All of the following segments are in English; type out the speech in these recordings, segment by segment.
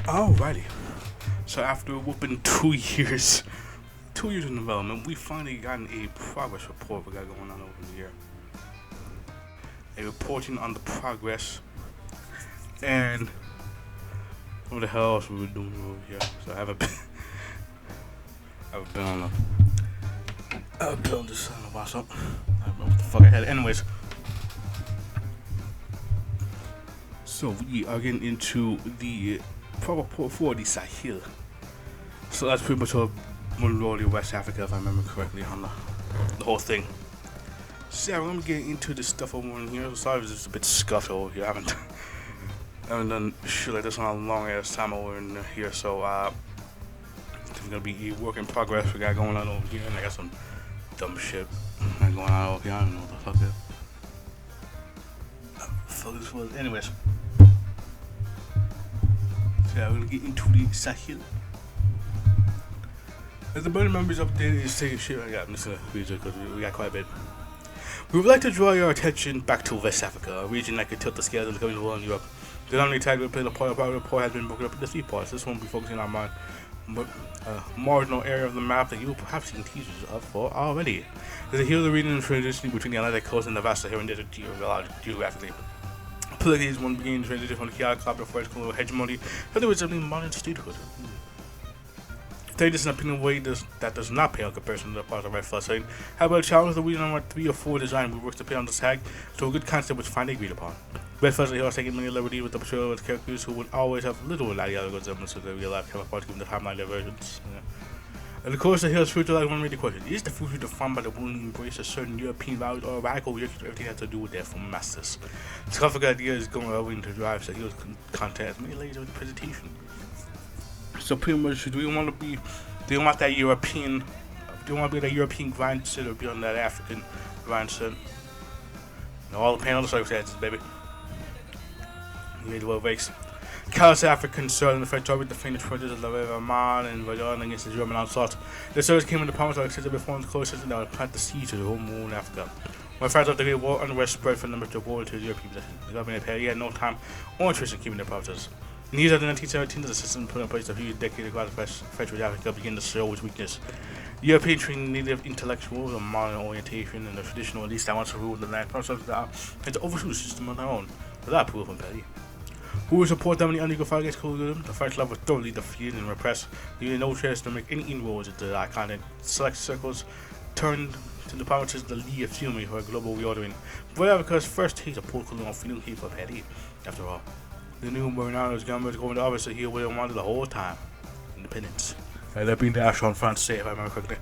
Alrighty. So after whooping 2 years, 2 years in development, we finally gotten a progress report we got going on over here. A reporting on the progress and what the hell else we were doing over here. So I haven't been on I've been on this about something. I don't know what the fuck I had. Anyways. So we are getting into the report for the Sahel. So that's pretty much all majority of West Africa, if I remember correctly, on the whole thing. So yeah, we're gonna get into this stuff over in here. Sorry, it's just a bit scuffed over here. I haven't done shit like this in a long ass time over in here. So it's gonna be a work in progress we got going on over here, and I got some dumb shit going on over here. I don't know what the fuck this was. Anyways. Yeah, we're gonna get into the Sahel. As the board members up there is saying shit, I'm just gonna read it because we got quite a bit. We would like to draw your attention back to West Africa, a region that could tilt the scales of the coming world in Europe. The dominant tag we played a part of the report has been broken up into 3 parts. This one will be focusing on marginal area of the map that you will perhaps seen teasers of for already. There's a huge region transitioning between the Atlantic coast and the vast Saharan desert geographically. Politically, is one beginning to transition from the chaotic club to French colonial hegemony to the resembling modern statehood. Today, this is an opinion way that does not pale in comparison to the parts of Redflood saying, however, the challenge the reason on 3 or 4 design we work to pay on this tag to a good concept which finally agreed upon. Redflood has taken many liberties with the portrayal of characters who would always have little ideological resemblance to their real life counterparts given the timeline divergence. And of course, the Hill's future life one major question. Is the future defined by the willing embrace of certain European values or a radical rejection of everything has to do with their former masters? This conflict idea is going over to drive the Hill's content as many layers of the presentation. So pretty much, do you want that European, do you want to be that European grindset or be on that African grindset? All the panel circumstances, baby. You made the world race. Callous African soil in the French army defended the frontiers of the River Marne and Verdun against the German onslaught. The soldiers came in the promise of extensive reforms close that would plant the siege to the whole moon in Africa. When France of the Great War, unrest spread from the Metro War to the European possessions. The government had no time or interest in keeping their promises. In the years after 1917, the system put in place a few decades across the French Africa began to show its weakness. European trained native intellectuals of modern orientation and the traditional elites that wants to rule the land and to overshoot the system on their own, without approval from petty. Who would support them in the unequal fight against colonialism? The French left was thoroughly defeated and repressed, leaving no chance to make any inroads into the continent. Select circles turned to the provinces the lead of fury for a global reordering. But Africa's first taste of political freedom came from petty. After all, the new Bernardo's government going to office here where they wanted the whole time. Independence. That being the actual in France, if I remember correctly.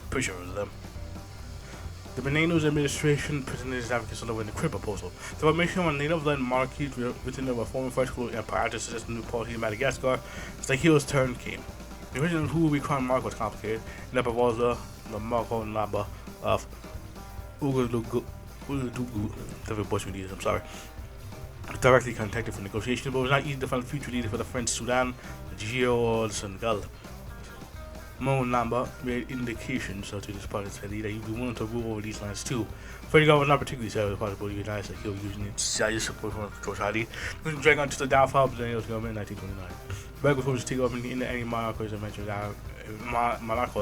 Pretty sure it was them. The Benino's administration presented its advocates in the Crib proposal. The formation of a native-led monarchy within the reforming French colonial empire to suggest a new polity in Madagascar, as the Hill's turn came. The origin of who will be crowned monarch was complicated, and that was the Marco Namba of Ouagadougou, I'm sorry, directly contacted for negotiations, but it was not easy to find a future leader for the French Sudan, Nigeria, or Senegal. Mo Namba made indications to this part of the that he'd be willing to rule over these lands too. Freddy was not particularly sad with the possibility of united like he was using its serious support from Troshadi, which was dragged on to the downfall of the Daniel's government in 1929. Berg was forced to take up in any monarchical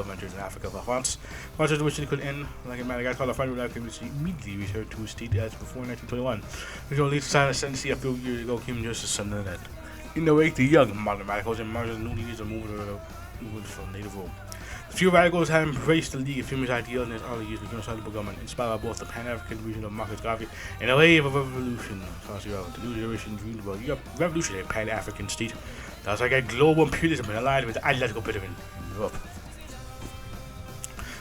adventures in Africa for France. Much of the which he could end, like in Madagascar, the French would immediately return to his state as before 1921, which only signed a sentency a few years ago came just as sudden as that. In the wake, the young modern radicals and mergers new leaders are moved from native Rome. The few radicals had embraced the League of Humanist ideals in its early years of universal government, inspired by both the Pan-African region of Marcus Garvey and a wave of revolution across Europe. The new generation dreamed about a revolutionary Pan-African state that was like a global imperialism and aligned with the ideological betterment in Europe.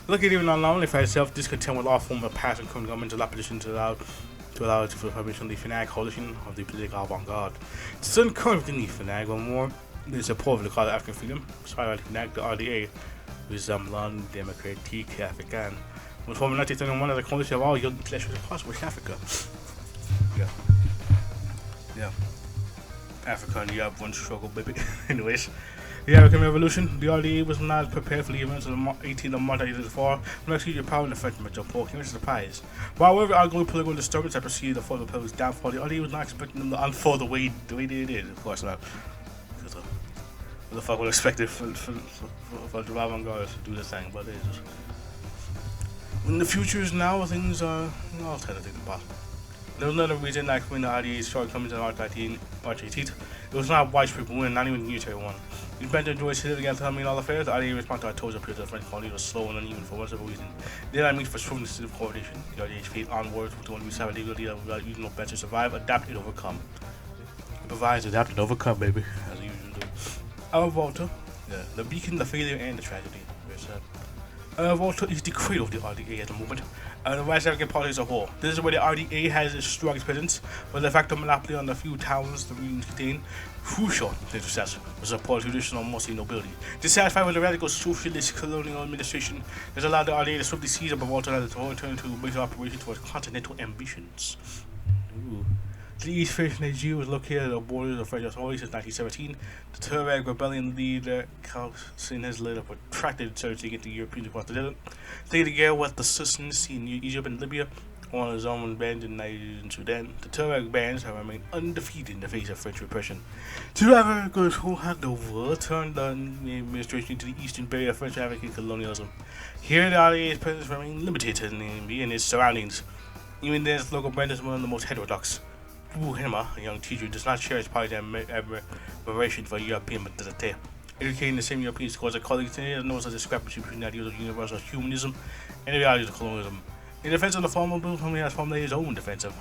Looking even not only for itself, discontent with all forms of past and current governmental opposition to allow it to formation of the FNAG coalition of the political avant-garde. It's certain current within the FNAG were more than support for the cause of African freedom, inspired by the FNAG, the RDA, Rassemblement Démocratique Africain, was formed in 1931 as a coalition of all young intellectuals across West Africa. Yeah. Africa and Europe, one struggle, baby. Anyways, The American Revolution, the RDA was not prepared for the events of the 18th of March 1984, when executed power in the French metropole came as a surprise. While however ongoing political disturbance that preceded the fall of the Republic's downfall, the RDA was not expecting them to unfold the way they did, of course not. What the fuck would expect it for the avant-garde to do this thing, but it's just... In the future is now, things are alternative to possible. There was another reason that when the RDA's shortcomings on March 18th, it was not a widespread win, not even a unitary one. These men enjoyed sitting against $10 million affairs. The RDA response to our toes appeared to the French colony was slow and uneven for one simple reason. They did not meet for strong decision coordination. The RDA's fate onwards with the one we have a legal deal without using no better to survive, adapt, and overcome. Improvise, adapt, and overcome, baby, as we usually do. Our Volta, the beacon, the failure, and the tragedy. Volta is the cradle of the RDA at the moment, and the West African party as a whole. This is where the RDA has its strongest presence, but the fact of monopoly on the few towns the regions contain, crucial to their success, was support traditional Muslim nobility. Dissatisfied with the radical socialist colonial administration, has allowed the RDA to swiftly seize up Volta and to return to major operations towards continental ambitions. Ooh. The East Face Nigeria was located at the borders of French authority since 1917. The Tuareg rebellion leader Kausin has led a protracted surge against the Europeans across the desert. Stayed together with the Sudanese in Egypt and Libya, on his own bands in Nigeria and Sudan. The Tuareg bands have remained undefeated in the face of French repression. Two Africans who had overturned the administration to the eastern barrier of French African colonialism. Here, the RDA's presence remained limited to Namibia and its surroundings. Even then, its local brand is one of the most heterodox. Hema, a young teacher, does not share his partisan admiration for European modernity. Educating the same European schools as colleagues today, there knows a discrepancy between the ideas of universal humanism and the realities of colonialism. In defense of the former Blue Family has formulated his own defense of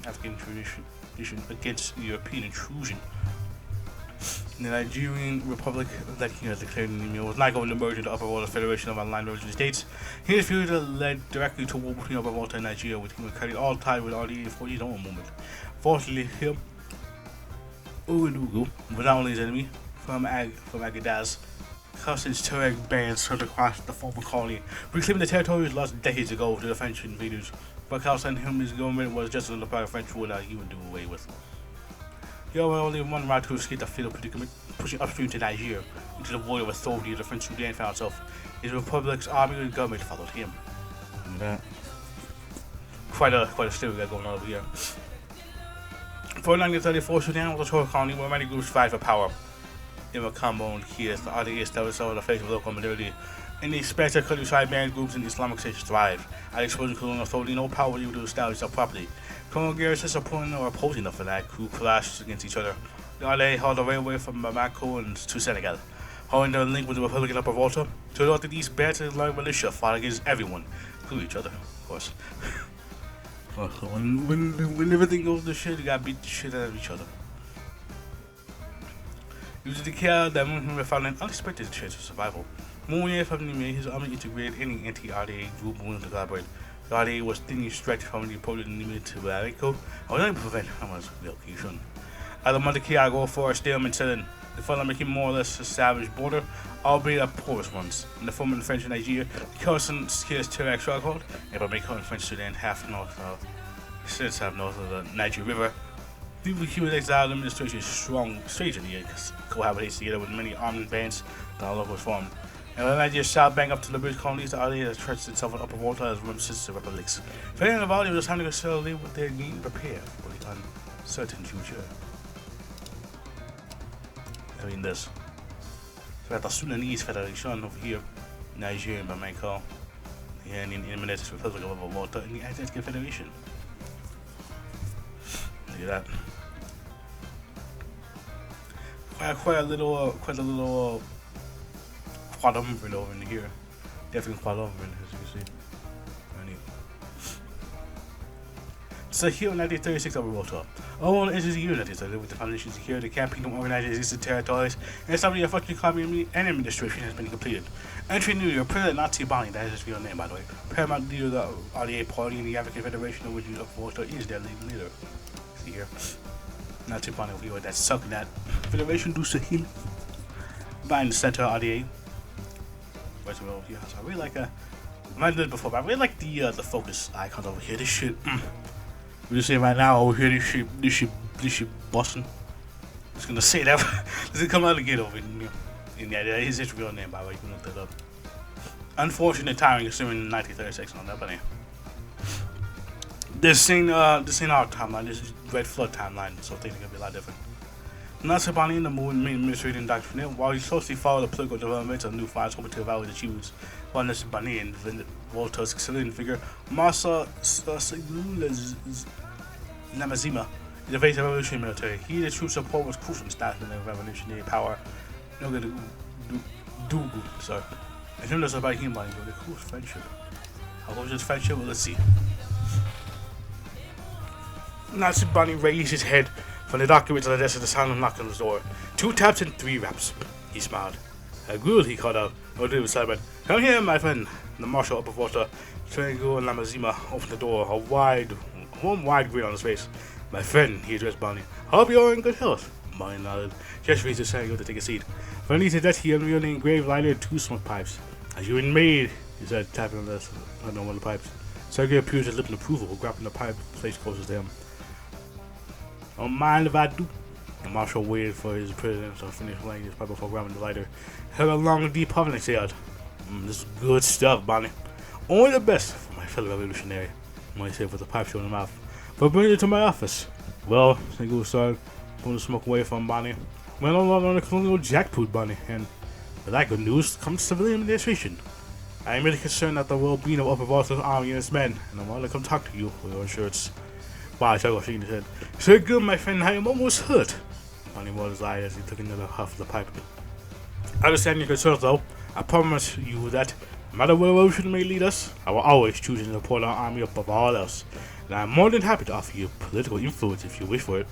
African tradition against European intrusion. The Nigerian Republic that he has declared was not going to merge into Upper Volta Federation of Online Religious States. His future led directly to war between Upper Volta and Nigeria, which he would carry all tied with RDA for his own movement. Fortunately, him, Urugu, was not only his enemy from Agadez. Kausin's Tuareg bands swept across the former colony, reclaiming the territories lost decades ago to the French invaders. But Kausin and his government was just another part of French rule that he would do away with. He had only one route to escape the fatal predicament, pushing upstream to Nigeria, into the void of authority of the French Sudan found itself. His republic's army and government followed him. Quite a story we got going on over here. Before 1934, Sudan was a short colony where many groups vied for power. In a combo here, the RDA established over the face of local modernity. In the spectre countryside, band groups and Islamic states thrived. At exposing colonial authority, no power was able to establish their property. Colonial garrisons supporting or opposing the flag who clashed against each other. The RDA held a railway from Bamako and to Senegal, holding their link with the Republican Upper Volta. To the north of these, bands and Islamic militia fought against everyone, including each other, of course. So when everything goes to shit, you gotta beat the shit out of each other. It was the care that Moon found an unexpected chance of survival. Moon family made his army integrate any anti-RDA group willing to collaborate. The RDA was thinly stretched from the opponent enemy to Bamako, or not prevent Hamas relocation. At the Montekiago for a stalemate set in, the front making more or less established border, albeit a porous ones. In the former French and Nigeria, the Kausin scarce Tuareg stronghold, and Bamako and French Sudan half north of the Niger River. People Cuban exiled administration is strong strangely cohabitates together with many armed bands that all over was formed. And when Nigeria south bank up to the British colonies, the RDA has stretched itself in Upper Volta as sister republics. Failing the valley was time to consolidate what they need to prepare for the uncertain future. I mean this. So at the Sudanese Federation over here, Nigeria and Bamako, and in the Independent Republic of Upper Volta, and the Atlantic Federation. Look at that. Quite a little quadrumbrin over in here. Definitely quadrumbrin, as you can see. Very neat. So here in 1936, Upper Volta. All it is a unit with the foundation secured, the campaign organized existing territories, and some of the effective economy and administration has been completed. Entry New Year, President Nazi Bonnie, that is his real name by the way. Paramount leader of the RDA party and the African Federation, of which Upper Volta is their leader. See here. Nazi Bonnie over here with that sucking that Federation do Sahil. Behind the center of RDA. Right over here. So I really like I might have done it before, but I really like the focus icons over here. This shit. We're just saying right now over here, this shit busting. Just gonna say that. This is come out again over here. And yeah, that is his real name, by the way. You can look that up. Unfortunate timing, assuming 1936 on that, but anyway. This ain't our timeline. This is Redflood timeline, so things are gonna be a lot different. Not Bonnie in the moon, main administrator and Dr. Finette, while he closely followed the political developments of new files hoping to evaluate the choose. While Nurse Bonnie and Walter's civilian figure, Marsa Namazima, is the face of the revolutionary military. He, the true support, was crucial in establishing the revolutionary power. No good do sorry. I think that's about him, but the close friendship. How close is friendship? Well, let's see. Nazi Bonnie raised his head from the document to the desk at the sound of knocking on his door. 2 taps and 3 raps. He smiled. Agul, he called out. No dude beside come here, my friend. The marshal up of water, Triangle and Lamazima opened the door, one wide grin on his face. My friend, he addressed Bonnie. Hope you're in good health. Bonnie nodded. Just raised his hand to take a seat. Finally, to that, he unreeled engraved lighted 2 smoke pipes. As you and maid, he said, tapping on one of the pipes. Sergei appeared his lip in approval, grabbing the pipe placed closest to him. Don't mind if I do. The marshal waited for his president to finish laying his pipe before grabbing the lighter. Held a long, deep puff and exhaled. This is good stuff, Bonnie. Only the best for my fellow revolutionary, Bonnie said with the pipe showing him mouth. But bring it to my office. Well, Single started pulling the smoke away from Bonnie. We're no longer on a colonial jackpot, Bonnie, and with that good news comes civilian administration. I am really concerned that the well-being of Upper Walter's army and its men, and I want to come talk to you for your insurance. Bonnie took off shaking his head. So good, my friend, I am almost hurt. Bonnie rolled his eye as he took another huff of the pipe. I understand your concerns, though. I promise you that, no matter where revolution may lead us, I will always choose to support our army above all else. And I am more than happy to offer you political influence if you wish for it.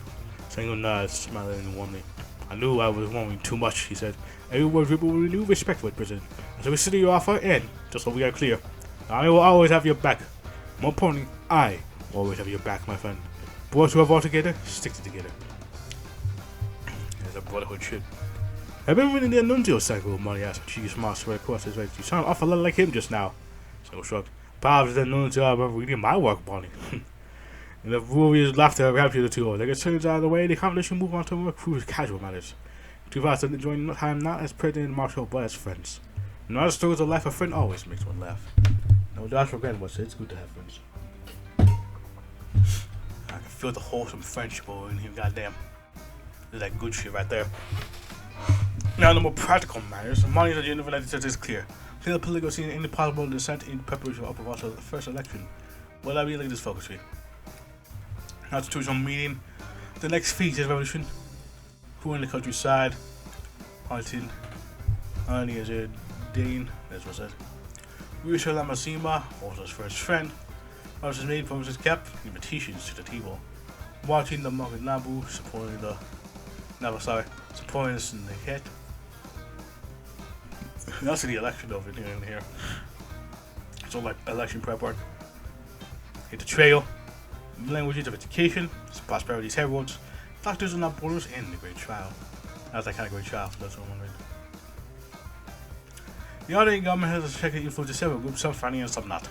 Single nodded, smiling warmly. I knew I was wanting too much, he said. Everyone will renew respect for it, President. So consider your offer, and, just so we are clear, the army will always have your back. More importantly, I will always have your back, my friend. Boys who have all together, stick together. There's a brotherhood shit. I've been reading the Annunzio cycle, Molly asked. She smiled straight across his face. You sound awful lot like him just now. Cycle shrugged. Perhaps the Annunzio I've been reading my work, Bonnie. And the warriors laughter raptured the two. They get turned out of the way, the conversation moved on to more cruise casual matters. Two fast to join time not as president and marshal, but as friends. Not as stories of life, a friend always makes one laugh. No Joshua Grant was it's good to have friends. I can feel the wholesome friendship over in here, goddamn. There's that good shit right there. Now, the more practical matters, the money of the United States is clear. Clear the political scene and any possible dissent in preparation of the first election. What I mean, like this focus tree. Constitutional meeting. The next feast is revolution. Who in the countryside? Hunting. Honey is a Dane. That's what it says. Risha Lamazima, Walter's first friend. Walter's maid, Walter's cap. Invitations to the table. Watching the market Nabu, supporting the supporting us in the head. That's the election over here. So like election prep work. Hit the trail. Languages of education, prosperity's heralds, doctors are not borders, and the great trial. That's that kind of great trial, that's what I'm wondering. The Australian government has a check the influence of several groups, some funny and some not.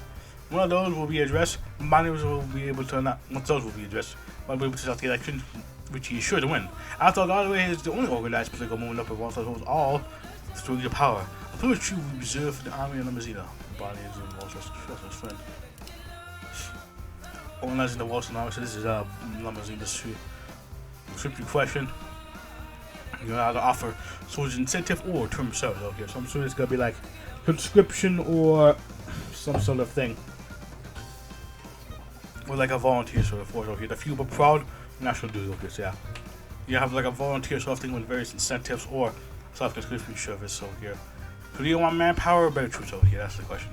One of those will be addressed, minors will be able to not, once those will be addressed, one will be able to start the election, which he is sure to win. After all, the other way is the only organized political movement up of all that holds all through the power. A privilege you reserve for the army and the Mazina. The body is in Walter's friend. Organizing the Waltz analysis is Lamazina's tribute question. You're allowed to offer soldiers incentive or term service over here. So I'm assuming it's gonna be like conscription or some sort of thing. Or like a volunteer sort of force over here. The few but proud national duty over here, so yeah. You have like a volunteer sort of thing with various incentives or self-conscription service over here. So do you want manpower or better troops over here? That's the question.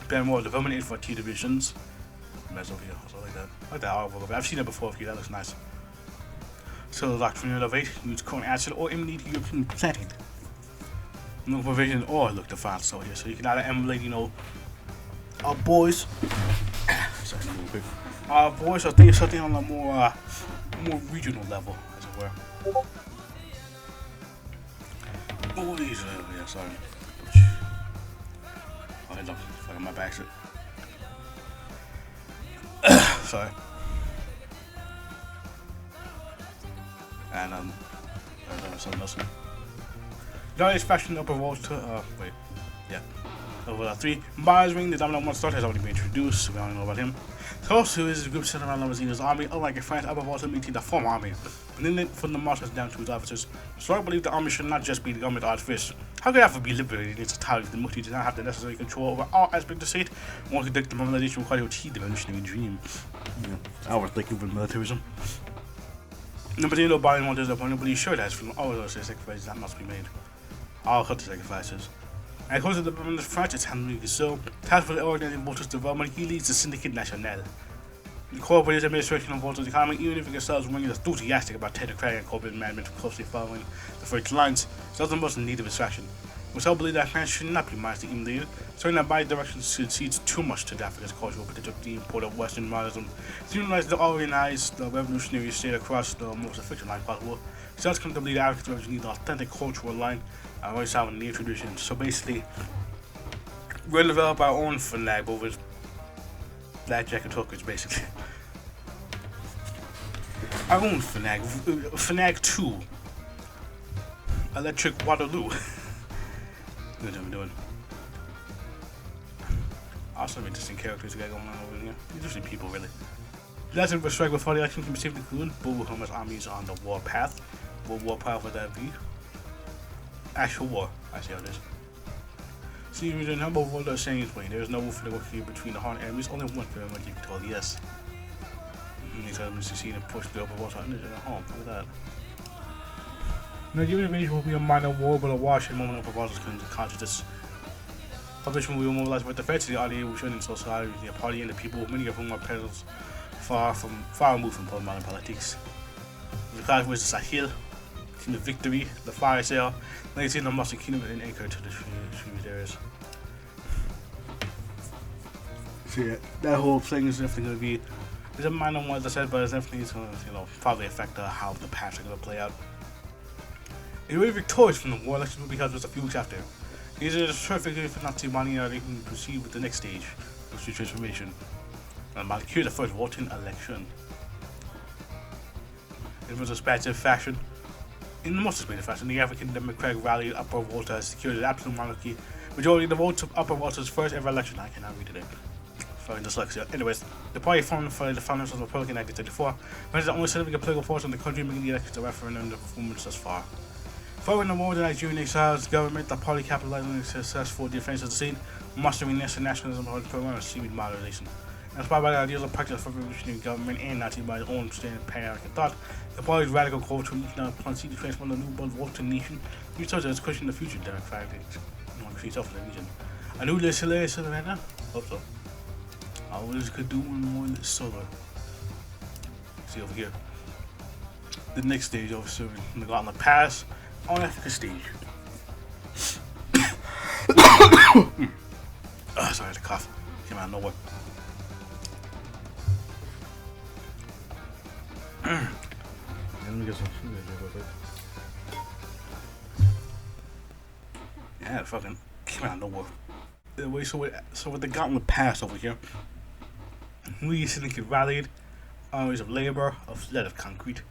Better more development infantry divisions. Mess over here, so like that. I like that artwork. I've seen it before over here, that looks nice. So the doctrine of 8 use corn acid or emulate European planting. No provision or look defined so here. So you can either emulate, our boys. Sorry, a little bit. Our boys are doing something on a more regional level, as it were. Oh, these yeah, sorry. Oh, heads up, fucking my back's it. Sorry. And something else. The latest faction upper Volta, Over 3. Mars Ring, the dominant monster, has already been introduced, so we don't know about him. So his group centered around Limousina's army, unlike in France, upper Volta meeting the former army. And then from the monsters down to his officers. So I believe the army should not just be the government artifice. How could it ever be liberated in its entirety if the multi does not have the necessary control over all aspects of the state? One could think the mobilization required to achieve the revolutionary dream. I was thinking for militarism. Nobody no body wants to nobody sure that's from all those sacrifices that must be made. All cut the sacrifices. And according to the government of France, it's handling so. Tasked for the organizing Volta's development, he leads the Syndicate National. The corporate administration of Volta's economy, even if it themselves when it's enthusiastic about technocratic and corporate management closely following the French lines, it's not the most in need of distraction. We still believe that France should not be modestly emulated, certain that by direction concedes too much to Africa's cultural potential of the import of Western modernism. To utilize the organized revolutionary state across the most efficient line possible, South come to believe that Africa's revolution needs an authentic cultural line and always have a near tradition. So basically, we're going to develop our own flag over blackjack and hookers, basically. Our own flag, Flag 2, Electric Waterloo. What are we doing? Awesome, interesting characters we got going on over here. Usually people, really. Legend of a strike before the election can be safely concluded. Bullhammer's armies on the war path. What war path would that be? Actual war. I see how it is. See, the number of world are saying is way. There is no war for the work here between the hard enemies. Only one can remember you can tell yes. These enemies succeed and push the upper walls out into the home. Look at that. Nigerian invasion will be a minor war, but a wash and moment of proposals can consciousness. Population will be mobilized with defense to the idea we should in society, the party and the people, many of whom are peasants far removed from modern politics. The class was the Sahel, Team of Victory, the Fire Sale, legacy in the Muslim Kingdom, and anchor to the tribute areas. So yeah, that whole thing is definitely going to be, it's a minor one as I said, but it's definitely going to, probably affect how the past are going to play out. It will be victorious from the war election because it was a few weeks after. These are the terrific for Nazi money they can proceed with the next stage of the transformation. And about to cure the first voting election. It was a expansive fashion. In the most expansive fashion, the African Democratic rallied Upper Volta has secured an absolute monarchy. Majority of the votes of Upper Volta's first ever election. I cannot read it. Sorry, dyslexia. Anyways, the party formed for the founders of the Republic in 1934, but it's the only significant political force in the country making the election a referendum and the performance thus far. Following the war with the Nigerian exiles government, the party capitalized on the successful defense of the scene, mustering nationalism and program and seaweed modernization. Inspired by the ideas of practice for revolutionary government and not by its own standard pan-African thought, the party's radical cultural economic policy to transform the new but Volta nation, you told us question the future democratic itself in the region. A new legislation right now? Hope so. All this could do more than solar. See over here. The next stage over serving the Gauntlet Pass. On Africa stage. Sorry, the cough came out of nowhere. Let me get some food real quick. Yeah, it fucking came out of nowhere. Anyway, so with the Gauntlet Pass over here, we Syndicate rallied armies of labor, of lead of concrete,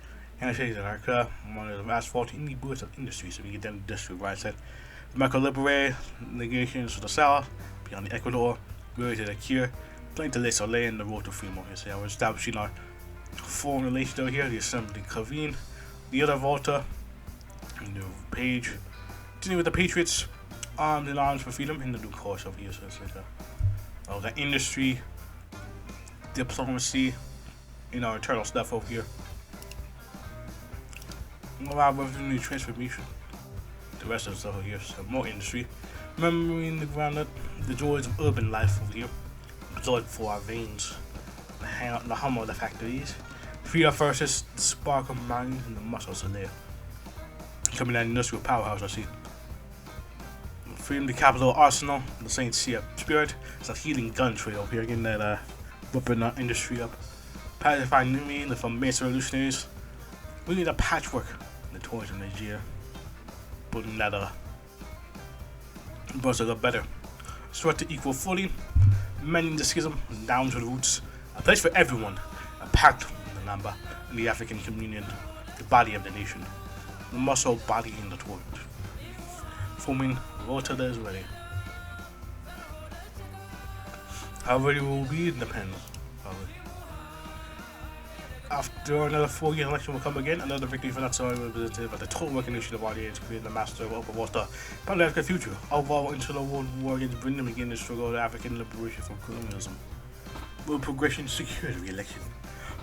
and shades of America, monitors of asphalt, and the boots of industry, so we get them industrial right side. The Michael Libere, negations to the south, beyond the Ecuador, really to the cure, playing to Le Soleil and the road to freedom over here. So yeah, we're establishing our foreign relations over here, the Assembly Cavine, the other Volta, and the page. Continue with the Patriots, armed and arms for freedom, in the new course over here, so it's like the industry, diplomacy, our internal stuff over here. About revenue transformation. The rest of the stuff over here, so more industry. Remembering the grounded, the joys of urban life over here. Absorbed for our veins. The hum of the factories. Free our forces, the spark of mind, and the muscles are there. Coming out industrial powerhouse, I see. Freedom the capital arsenal, the Saint Sia spirit. It's a healing gun trade over here, getting that weapon industry up. Pacifying enemy, the Mason revolutionaries. We need a patchwork. The toys of Nigeria. Putting that Brussels up better. Sweat to equal footing. Mending the schism down to the roots. A place for everyone. A pact in the number in the African communion. The body of the nation. The muscle body in the torch. forming Volta that is ready. How ready we will be, it depends. Probably. After another 4-year election will come again, another victory for that side will be presented by the total recognition of audience creating the master of Upper Volta, but the African future. Overall, into the world war against Britain begin the struggle of African liberation from colonialism. Will progression secure the re-election?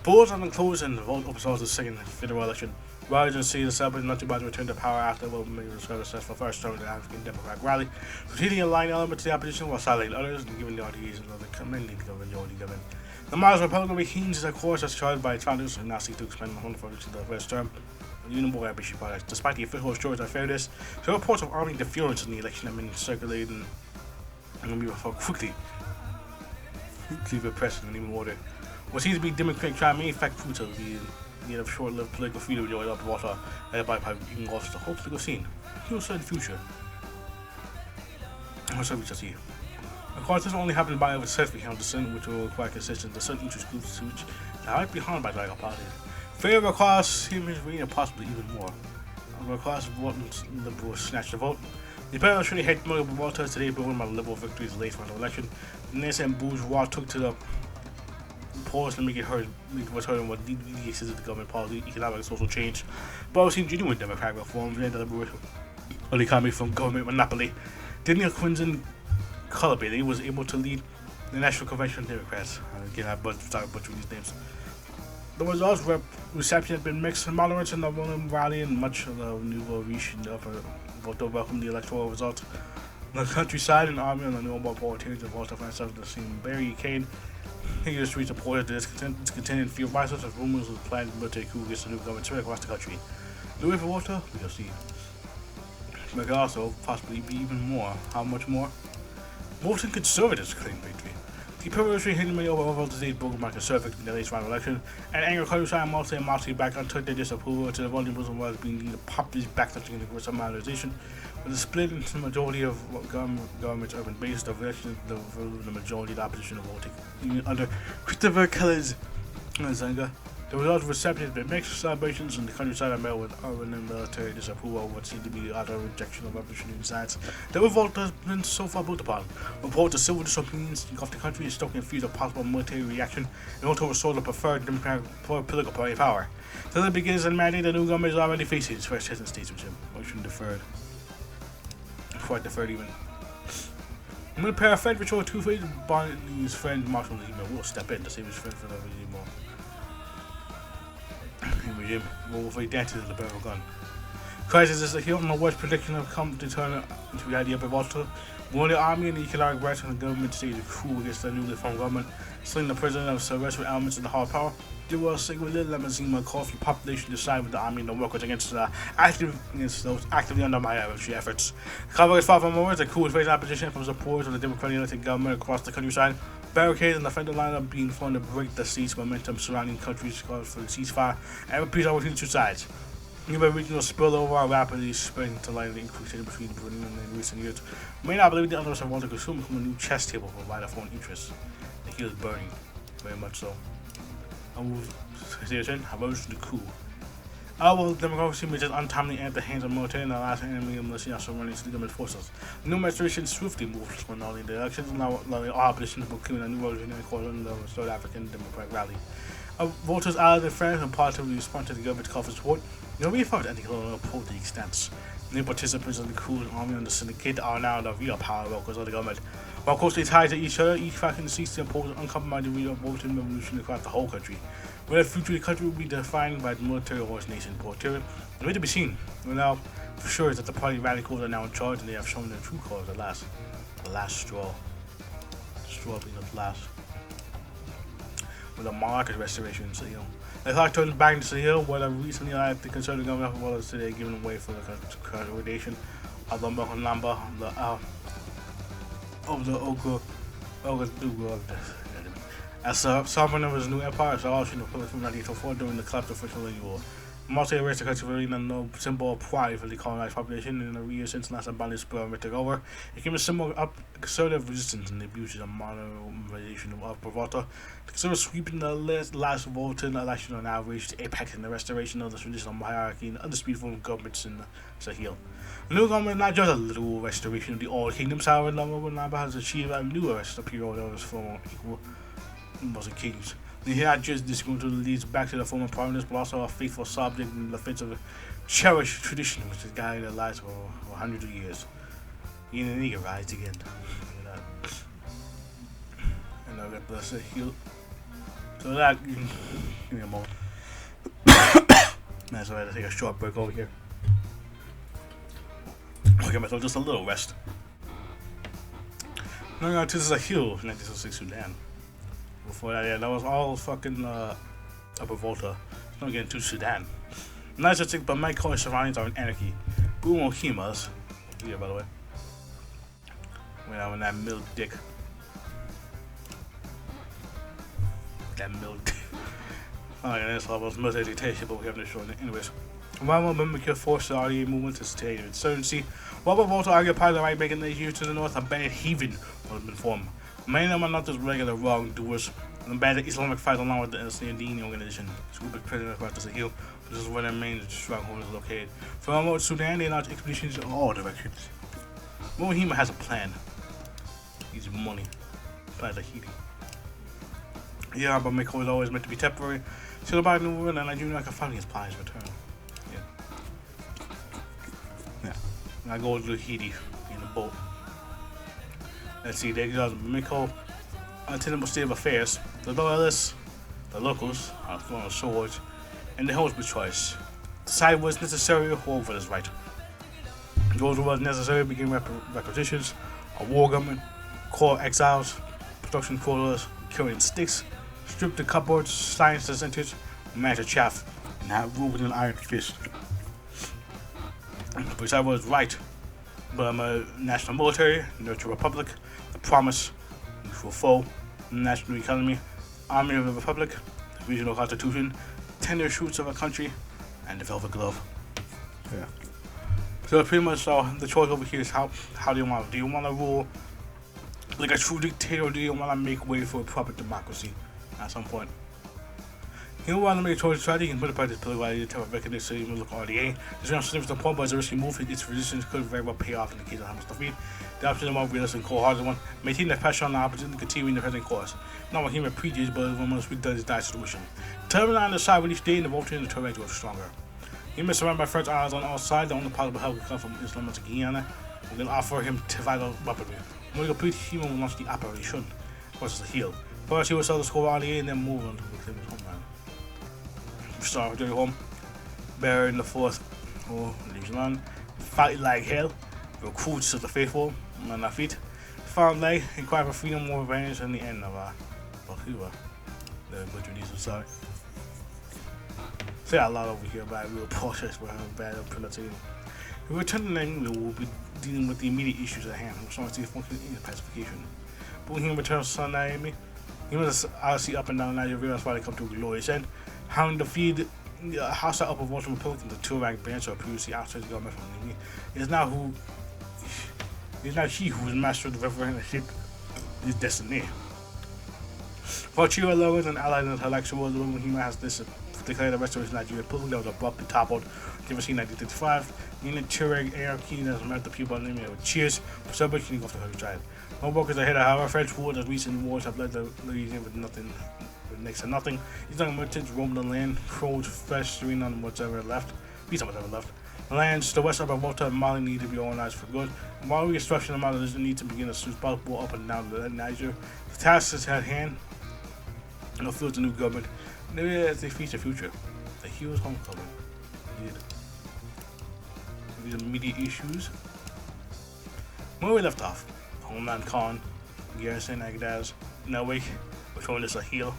Polls on the close and the vote upon the second federal election. Rather than see the celebrity not about to return to power after the vote made a successful first term of the African Democratic rally, succeeding in line elements of the opposition while silencing others and giving the ideas of the commending the majority government. The Mars Republican retains their course as charged by its founders and now seek to expand the Honda to the first term of the Union Ambition Project. Despite the official assurance of fairness, the reports of army interference in the election have been circulated and will be quickly repressed and even ordered. What seems to be Democratic trying may in fact fruits of the need of short-lived political freedom enjoyed up water and by even lost the whole political scene. He will say in the future. What's up, we shall see. Of course, this will only happen by oversetting on dissent, which will require consistent dissent interest groups to which are right behind by rival parties. Favor across human being and possibly even more. Across voters, liberals snatch the vote. The panel truly hate multiple voters today, but won by the liberal victories late for the election. The nascent bourgeois took to the polls to make it heard, what the of the government policy, economic and social change. But we've seen genuine democratic reforms and the liberation of the economy from government monopoly. Daniel Quinton Cullebailey was able to lead the National Convention of Democrats. Again, I butcher these names. The results reception has been mixed. Moderates in the Roman Valley and much of the Nouveau Riche and upper Volta welcomed the electoral results. The countryside and army and the Nobel politicians of Volta found themselves in the same Barry Kane. He streets reported the discontent and fear violence as rumors of the planned military coup against the new government spread across the country. The way for Volta, we will see. But it could also possibly be even more. How much more? Voting conservatives claim victory. The preparatory hitting many over today's broken by conservatives in the latest round election, and anger countryside mostly and mostly back until their disapproval to the voting Muslim was being the populist backlash in the aggressive modernization. With a split into the majority of government's urban base, the election the majority of the opposition of voting. Even under Christopher Kelly's Zanga, the result of reception has been mixed. Celebrations in the countryside are met with urban and military disapproval of what seemed to be the utter rejection of revolutionary sides. The revolt has been so far built upon. Reports of civil disobedience engulfed the country is stoking fears of possible military reaction in order to restore the preferred democratic political party power. Since the beginnings of the mandate, the new government is already facing its first test in statesmanship. Motion deferred. Quite deferred even. I'm going to pair a friend which are two-faced Barney's friend Marshall Lehman will step in to save his friend from the regime. Regime will fight dances in the barrel gun. Crisis is the heel and the worst prediction have come to turn into the idea of revolt. When the army and the economic rights and the government staged a coup against the newly formed government, slaying the president of subversive elements of the hard power, there was a single little limousine call for the population to side with the army and the workers against those actively undermining revolutionary efforts. The cover is far from over. The coup was facing opposition from supporters of the democratically elected government across the countryside. Barricades and the federal lineup being formed to break the siege momentum surrounding countries called for the ceasefire and peace between the two sides. Even regional spillover are rapidly spreading to light of the increasing between Britain in recent years. We may not believe the others have wanted to consume from a new chess table for wider foreign interests. The heel is burning, very much so. I will say again, I rose to the coup. Our democracy may just untimely end at the hands of military and the last enemy of militia surrounding the government forces. The new administration swiftly moved when all the elections and now allowing all opposition to proclaim a new revolutionary call in the South African Democratic Rally. Voters allies and friends and positively respond to the government's call for support. Nobody fought anti-colonial political extents. New participants of the coup and army and the syndicate are now the real power brokers of the government. While closely tied to each other, each faction seeks to impose an uncompromised voting revolution across the whole country. Where the future of the country will be defined by the military or its nation portrait, and wait to be seen. Well, now, for sure is that the party radicals are now in charge and they have shown their true cause at last. The last straw. The straw being the last. With the market restoration, so the clock turns back to the hill where the recently elected the conservative government of Wallace today giving way for the consolidation of the number of the Oga as sovereign of his new empire, so all she from 1904 during the collapse of official war. Multi-race culturally no symbol of pride for the colonized population in the region since last abundant spur took over. It became a symbol of conservative resistance and the abuses of modernization of Bravota. The conservative sweeping the last voting election on average to apex in the restoration of the traditional hierarchy and undisputed form of governments in the Sahel. The new government not just a literal restoration of the old kingdoms, however, but has achieved a new period of its former equal Muslim kings. He not just discontinued to leads back to the former prominence, but also a faithful subject in the face of a cherished tradition which has guided their lives for hundreds of years. Even the nigga rides again. Look at that. And I'll get the heal. So that, give me a moment. That's why I had to take a short break over here. I'll give myself just a little rest. Now I'm going to this hill in 1906 Sudan. Before that, yeah, that was all fucking Upper Volta. It's not getting to Sudan. Nice to think, but my color surroundings are in anarchy. Boom Himas. Here, by the way. When I'm in that milk dick. That milk dick. Alright, that's all about military dictatorship, but we have to show it. Anyways. While Mimicure forced the RDA movement to stay in insurgency, while Volta occupied the right bank in the EU to the north, a bandit heathen would have been formed. Many of them are not just regular wrongdoers, and bandit Islamic fight along with the Sandini organization. This group is present across the Sahel, which is where their main stronghold is located. From remote Sudan, they launch expeditions in all directions. Mohima has a plan. He's money. Plans are heating. Yeah, but Mako is always meant to be temporary. Till about New World and Nigeria can finally his plans return. Yeah. And I go to Haiti in the boat. Let's see, they got Miko, untenable state of affairs. The loyalists, the locals, are throwing swords, and the host with choice. Decide what's necessary or hold what is right. Those who was necessary begin requisitions, a war government, call exiles, production quotas, killing sticks, strip the cupboards, science the centers, master chaff, and have rule with an iron fist. Decide what is right. But I'm a national military, nurture republic, the promise, neutral foe, national economy, army of the republic, the regional constitution, tender shoots of a country, and the velvet glove. Yeah. So pretty much the choice over here is how do you want to? Do you want to rule like a true dictator, or do you want to make way for a proper democracy at some point? You don't want to make a choice strategy, you can put a practice political idea, type of recognition, so you can look RDA. There's no significant point, but as a risky move, its resistance could very well pay off in the case of Hamas defeat. The option is a more realistic and cold-hearted one. Maintain the pressure on the opposition and continue the present course. Not what human preaches, but when most weak does is die situation. Determine on the side with each day and the voting and the terrain grows stronger. Human surrounded by French allies on all sides, the only possible help will come from Islam to Guyana. We will offer him vital weaponry. When we complete, human will launch the operation. Versus the heal. First, he will sell the score RDA and then move on to reclaim his homeland. Start with home, buried in the fourth, leaves land, fight like hell, recruits of the faithful, on their feet, found light, inquire for freedom, more revenge, and the end of the butcher diesel, sorry. Say a lot over here, but I will apologize for having bad pronunciation. If we return to Nigeria, we'll be dealing with the immediate issues at hand, which are the function in pacification. But when he returns to Nigeria, he was obviously up and down Nigeria, that's why they come to a glorious end. Having defeated the hostile upper Volta Republic in the two-rank branch of previously outside the government from the enemy, it is now he who is master of the referendship his destiny. For Chira lovers and allies in the intellectual world, when he has this declared the restoration of Nigeria Republic that was abruptly toppled in 1935, in the Tuareg anarchy that has met the people on the enemy with cheers for celebration of the Holy Tribe. No workers ahead, however, French wars and recent wars have led the region with next to nothing. These young merchants roam the land, crows festering on what's ever left. The lands to the west of Volta and Mali need to be organized for good. And while reconstruction of Mali doesn't need to begin as soon as possible up and down the Niger, the task is at hand. And it feels the new government. They face the future. The hero's homecoming. These immediate issues. Where we left off, Homeland Khan, Garrison Agdaz, Nelwik, patrolling the Sahel,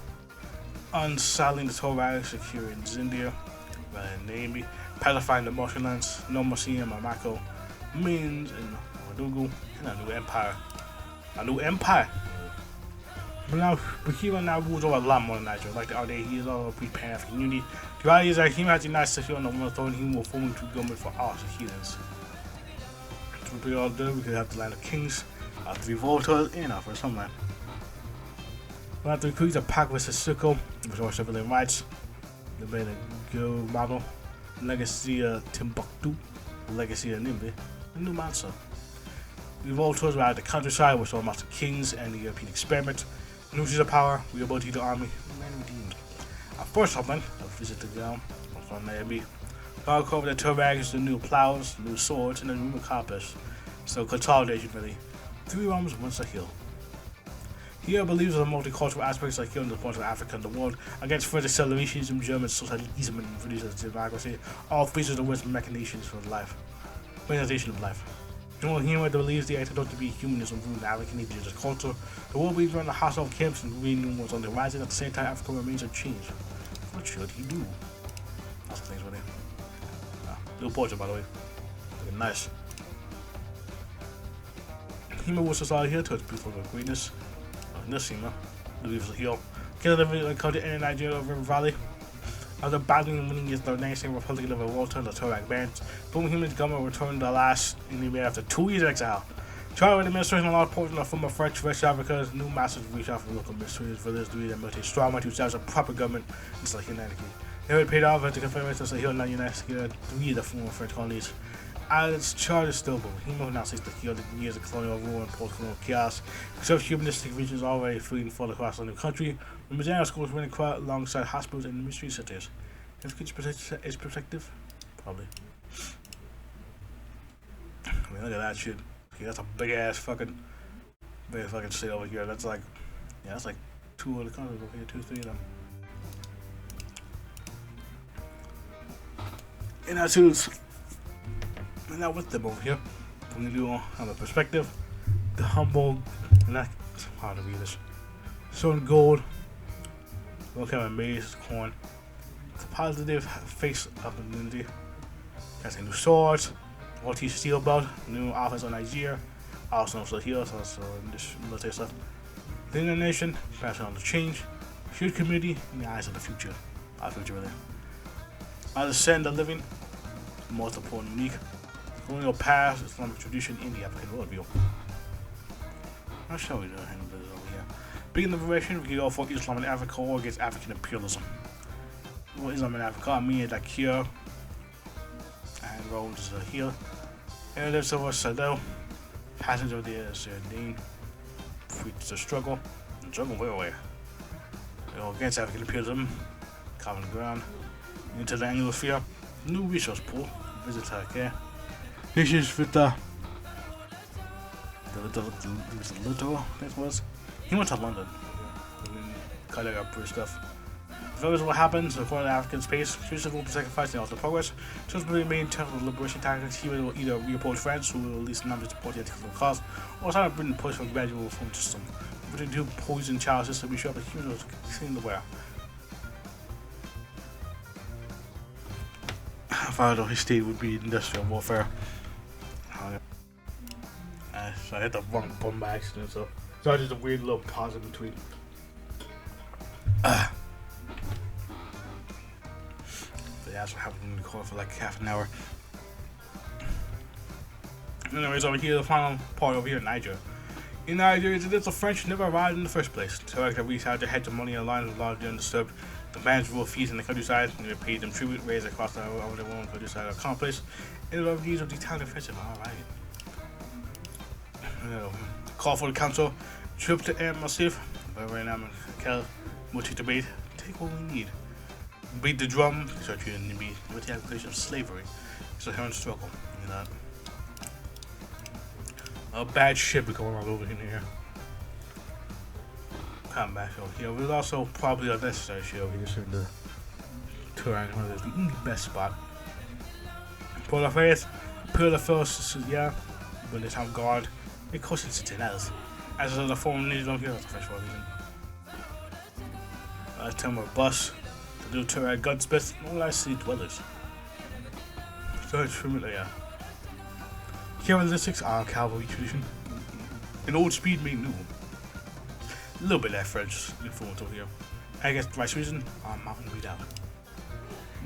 unsettling the Torah, securing Zindia, Nami, pacifying the marshlands, No Mercy and Mamako, Mins and Wadugu, and a new empire. But Hero now rules over a lot more than Niger. Like the other day, he is all pre Pan-African unity. The reality is that he has united Sahel on the one throne, he will form into government for all Sahelians. To be all done, we could have the land of kings, our 3 voters, and our first homeland. We'll have to increase a pact with Sissoko, restore civilian rights, the better go model, legacy of Timbuktu, legacy of Nimbe, and New Mansa. We voters were at the countryside, we saw Master Kings and the European experiment. News of power, we are about to the army, man redeemed. Our first homeland, a visit to ground, from Nairobi. I'll cover the Turbags, the new plows, new swords, and the new compass. So consolidation really. 3 realms, 1 Sahel. Here believes in the multicultural aspects like here in the point of Africa and the world, against further accelerationism, German socialism, and introduces democracy, all features of Western machinations for life. Organization of life. General humor believes the antidote to be humanism through the African indigenous culture. The world believes around the hostile camps and green new ones on the horizon. At the same time, Africa remains unchanged. What should he do? Lots of things right there. Little portrait, by the way. Looking nice. Hima was society here to its beautiful greatness. This Hima believes the heel. Killed the country in Nigeria River Valley. After battling and winning against the nation Republic of Walter and the Tuareg bands, boom Human's government returned the last India after 2 years of exile. Charter administration allowed portions of former French West Africa's new masters reach out from local ministries for this duty and maintain strong to establish a proper government in South United Kingdom. It had paid off at the Confederation of Sahel and United Kingdom 3 of the former French colonies. As its charter still boom, Himo now seeks to heal the years of colonial rule and post-colonial chaos. Except humanistic regions already free and fall across the new country, with Majana schools running quite alongside hospitals and ministry centers. If it's protective, probably. I mean, look at that shit. Okay, that's a big ass fucking state over here. That's like, yeah, that's like 2 of the countries over here, 2, 3 of them. And that's who's. And now with them over here, I'm gonna do on a perspective, the humble, and that's hard to read this. Sown gold, what kind of maize, corn, the positive face of the community. That's a new swords, multi steel belt, new offense on Nigeria, also here, so this military stuff. The nation, passing on the change, huge community, in the eyes of the future. Our future really. I ascend the living, multiple and unique. Colonial past, Islamic tradition, in the African worldview. How shall we handle this over here? Being the liberation, we can go for Islam in Africa or against African imperialism. Well, Islam in Africa, I mean that here and roads here. And there's over Sadel, passage of the Sardine, free to struggle, and struggle way. Against African imperialism, common ground, into the Anglosphere, new resource pool, visitor care. This is with the literal, that was. He went to London. Kind of got pretty stuff. If that was what happens, according to African space, Christians will be sacrificed in all the progress. Just really main terms of liberation tactics, he will either reapproach France, who will at least not support the ethical cause, or try to bring push for a gradual reform system. If they do poison child system, we sure the humans will continue to wear. Father, his state would be industrial warfare. So I hit the wrong button by accident, so just a weird little pause in between. But yeah, that's what happened in the car for like half an hour. Anyways, over here, the final part over here in Niger. In Nigeria, the French never arrived in the first place. So like we had their hegemony aligned with largely undisturbed. The bands rule fees in the countryside, and they paid them tribute raised across the over the world countryside of complex. In the refugees of the town offensive, alright. Call for the council, trip to air massive, but right now, Kel, multi debate, take what we need. Beat the drum, start you to be with the application of slavery. It's a inherent struggle, you know that. A bad shit be going on over here. Come back over here. There's also probably a necessary shit over here in the Tuareg, the best spot. Pour la face, pour la force, yeah, when it's on guard. It costs sentinels. As the form needs on here, that's a fresh one. Timber bus, the new Tuareg gunsmith, all I see dwellers. So it's familiar, yeah. Characteristics are cavalry tradition. An old speed made new. A little bit of that French influence over here. I guess the right reason, mountain readout.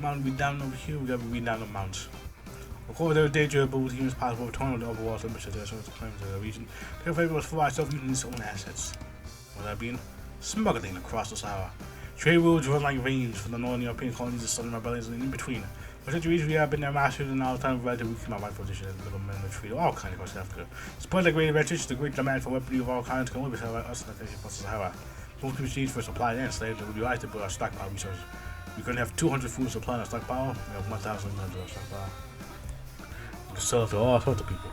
Mountain readout over here, we gotta read down the mountains. Of course, there is danger, but with humans possible to turn on the overall temperature to the claims of the region. Therefore, able to provide self-using its own assets. What that being? Smuggling across the Sahara. Trade routes run like veins from the northern European colonies to southern rebellions and in between. For centuries, we have been their masters, and now time for to weaken our right position as middlemen and trade all kinds across Africa. Despite the great advantage, the great demand for weaponry of all kinds can only be served by us in the country plus the Sahara. Food machines for supply and slaves that would be right to build our stockpile resources. We couldn't have 200 food supply in our stockpile, we have 1,000 in our stockpile. We can sell it to all sorts of people.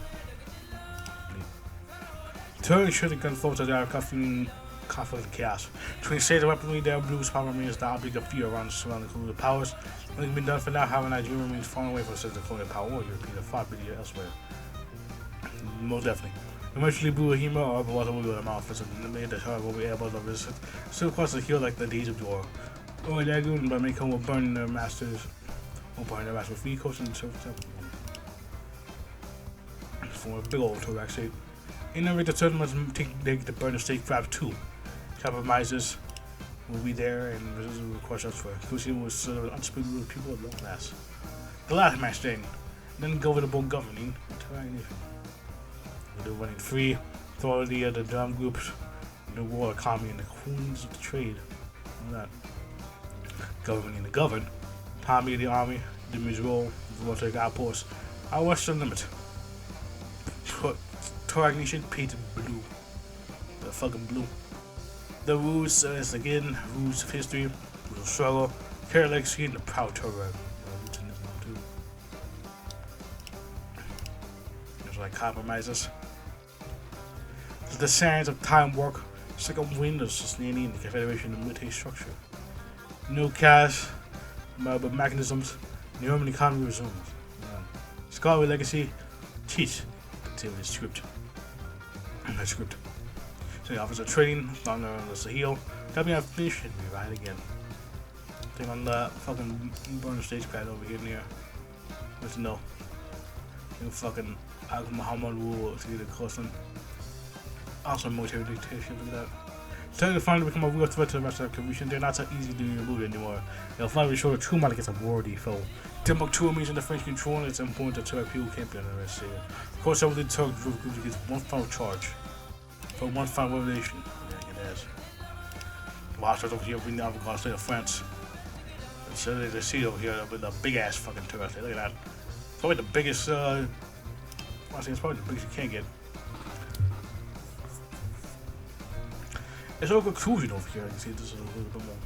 Turning shooting gun folks as they are conflict and chaos. Between state and weaponry, their blues power remains the object of fear around the surrounding colonial powers. Nothing can be done for now, however, Nigeria remains far away from such a colonial power or European far beneath elsewhere. Most definitely. Eventually, Blue Hema or other water will be a mouth and the main that however will be able to visit. Still across the hill like the days of yore. Or Lagoon, but Macon will burn their masters. Will burn their masters free coast and serve them. For a big old thorax shape. In the rate the certain must take the burn the state crab too. Compromises will be there and resistance will crush us for. Crucial was sort of unspeakable people at long last. The last match then. Then governable governing. They're running free, authority of the dumb groups, the war economy, and the queens of the trade. All that. Governing the governed, Tommy of the army, the Mizrol, the military outposts, our western limit. Torag nation painted blue. The fucking blue. The roots is again, roots of history, roots of struggle, care legacy, and the proud Torag. There's like compromises. The sands of time work, second wind of sustaining the Confederation of military structure. No cash, but mechanisms, the Roman economy resumes. Scholarly legacy, teach, continue the script. That script. So the office of trading, on the Sahel, got me out finished and we ride again. Thing on the fucking burner stage pad over here near. Let's know. Fucking Muhammad will see the custom. Also military dictatorship and that. Starting to finally become a real threat to the rest of the commission, they're not so easy to remove anymore. They'll finally show the true mind against a worthy foe. Timbuktu remains under French control and it's important that Turk people can't be under arrest here. Of course, some of the Turk group against one final charge. For one final revelation. Yeah, it is. Watch over here bring the African state of France. And so they see over here with a big ass fucking Turk. Look at that. It's probably the biggest, I think it's probably the biggest you can get. It's all conclusion over here. You can see this is a little bit more.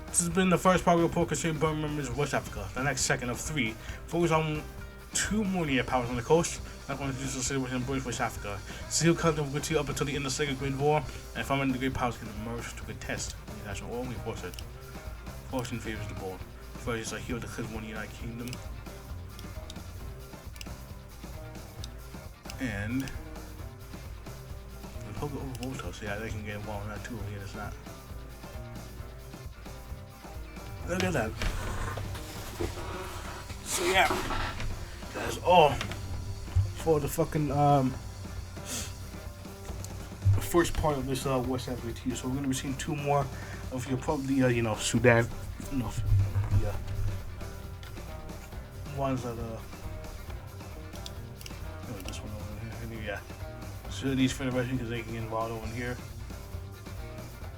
This has been the first part of the report concerning Burma members of West Africa. The next second of 3 focus on 2 more near powers on the coast. Not going to do the situation in British West Africa. Seal content will continue up until the end of the Second Great War, and finally the great powers can emerge to contest the international war. We force it. Fortune favors the bold. First, I heal the Cliff one United Kingdom. And hope over Volta, so yeah, they can get involved in that too. Here it's not. Look at that. So yeah, that's all for the fucking first part of this West Africa TV. So we're gonna be seeing 2 more of your probably Sudan, the ones that this one over here, yeah. So these federations because they can get involved over here.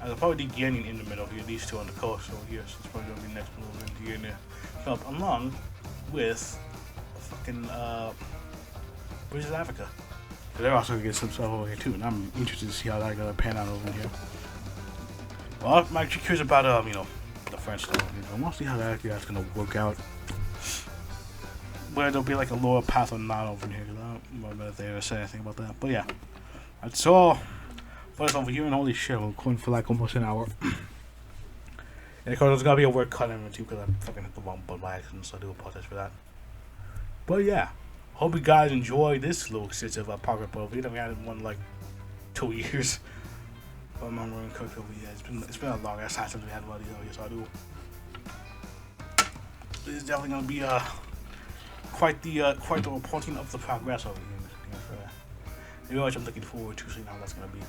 I'll probably be getting in the middle here, these 2 on the coast over here, so it's probably gonna be next move into here and there. So along with fucking British Africa. So they're also gonna get some stuff over here too, and I'm interested to see how that's gonna pan out over here. Well, I'm actually curious about the French stuff. I want to see how that's gonna work out. Whether there'll be like a lower path or not over here, because I don't know if they ever said anything about that. But yeah, that's all for us over here, and holy shit, we're going for like almost an hour. And of course, there's gonna be a word cut in it too, because I fucking hit the wrong button by accident, so I do apologize for that. But yeah, hope you guys enjoy this little stitch of pocket book. We haven't had one like 2 years. But I'm running cooked over here. It's been a long ass time since we had one of these over here, so I do. This is definitely gonna be quite the reporting of the progress over here. Very much I'm looking forward to seeing how that's gonna be.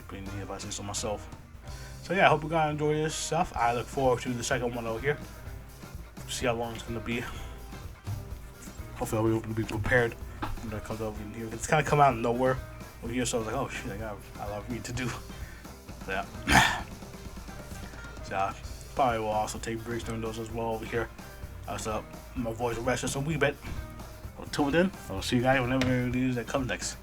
pretty neat if I say so myself. So yeah, I hope you guys enjoy this stuff. I look forward to the second one over here. See how long it's gonna be. Hopefully I'll be able to be prepared when that comes over in here. It's kind of come out of nowhere over here, so I was like, oh shit, I got a lot of reading to do. So, yeah. So I probably will also take breaks during those as well over here. So my voice will rest just a wee bit. Until then, I'll see you guys whenever it is that comes next.